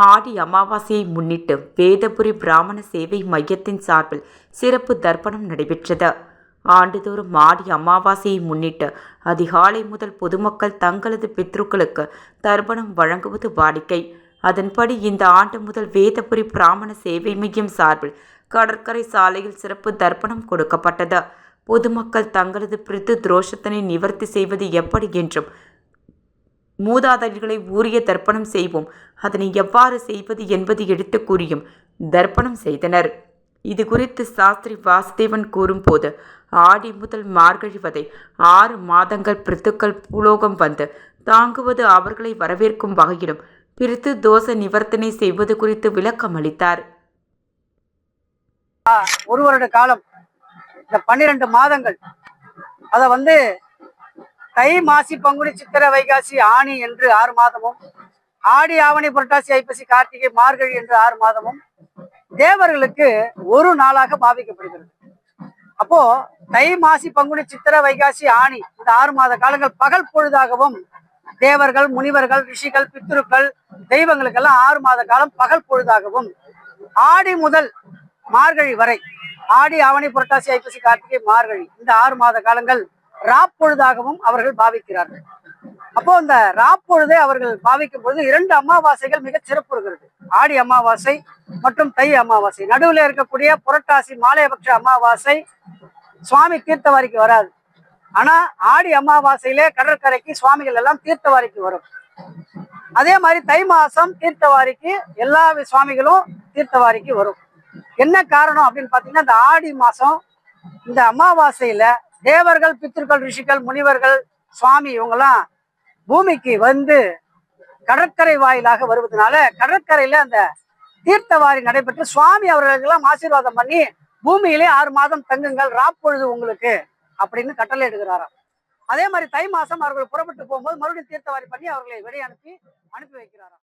ஆடி அமாவாசையை முன்னிட்டு வேதபுரி பிராமண சேவை மையத்தின் சார்பில் சிறப்பு தர்ப்பணம் நடைபெற்றது. ஆண்டுதோறும் ஆடி அமாவாசையை முன்னிட்டு அதிகாலை முதல் பொதுமக்கள் தங்களது பித்ருக்களுக்கு தர்ப்பணம் வழங்குவது வாடிக்கை. அதன்படி இந்த ஆண்டு முதல் வேதபுரி பிராமண சேவை மையம் சார்பில் கடற்கரை சாலையில் சிறப்பு தர்ப்பணம் கொடுக்கப்பட்டது. பொதுமக்கள் தங்களது பித்ரு துரோஷத்தினை நிவர்த்தி செய்வது எப்படி என்றும், மூதாதையர்களை உரிய தர்ப்பணம் செய்வோம், அதனை எவ்வாறு செய்வது என்பது எடுத்து கூறியும் தர்ப்பணம் செய்தனர். இது குறித்து சாஸ்திரி வாசுதேவன் கூறும்போது, ஆடி முதல் மார்கழி வரை 6 மாதங்கள் பித்ருக்கள் பூலோகம் வந்து தாங்குவது அவர்களை வரவேற்கும் வகையிலும் பித்ரு தோஷ நிவர்த்தனை செய்வது குறித்து விளக்கம் அளித்தார். ஒரு வருட காலம் இந்த 12 மாதங்கள் அத தை மாசி பங்குனி சித்திரை வைகாசி ஆனி என்று 6 மாதமும், ஆடி ஆவணி புரட்டாசி ஐப்பசி கார்த்திகை மார்கழி என்று 6 மாதமும் தேவர்களுக்கு ஒரு நாளாக பாவிக்கப்படுகிறது. அப்போ தை மாசி பங்குனி சித்திரை வைகாசி ஆணி இந்த 6 மாத காலங்கள் பகல் பொழுதாகவும், தேவர்கள் முனிவர்கள் ரிஷிகள் பித்ருக்கள் தெய்வங்களுக்கெல்லாம் 6 மாத காலம் பகல் பொழுதாகவும், ஆடி முதல் மார்கழி வரை ஆடி ஆவணி புரட்டாசி ஐப்பசி கார்த்திகை மார்கழி இந்த 6 மாத காலங்கள் ராப்பொழுதாகவும் அவர்கள் பாவிக்கிறார்கள். அப்போ இந்த ராப்பொழுதை அவர்கள் பாவிக்கும் பொழுது 2 அமாவாசைகள் மிக சிறப்பு இருக்கிறது. ஆடி அமாவாசை மற்றும் தை அமாவாசை. நடுவில் இருக்கக்கூடிய புரட்டாசி மாலையபட்ச அமாவாசை சுவாமி தீர்த்தவாரிக்கு வராது. ஆனா ஆடி அமாவாசையிலே கடற்கரைக்கு சுவாமிகள் எல்லாம் தீர்த்தவாரிக்கு வரும். அதே மாதிரி தை மாசம் தீர்த்தவாரிக்கு எல்லா சுவாமிகளும் தீர்த்தவாரிக்கு வரும். என்ன காரணம் அப்படின்னு பாத்தீங்கன்னா, இந்த ஆடி மாசம் இந்த அமாவாசையில தேவர்கள் பித்ருக்கள் ரிஷிகள் முனிவர்கள் சுவாமி இவங்கெல்லாம் பூமிக்கு வந்து கடற்கரை வாயிலாக வருவதனால கடற்கரையில அந்த தீர்த்தவாரி நடைபெற்று சுவாமி அவர்களுக்கெல்லாம் ஆசீர்வாதம் பண்ணி பூமியிலே 6 மாதம் தங்குங்கள், ராப்பொழுது உங்களுக்கு அப்படின்னு கட்டளை எடுக்கிறாராம். அதே மாதிரி தை மாசம் அவர்கள் புறப்பட்டு போகும்போது மறுபடியும் தீர்த்தவாரி பண்ணி அவர்களை வெளியே அனுப்பி வைக்கிறாராம்.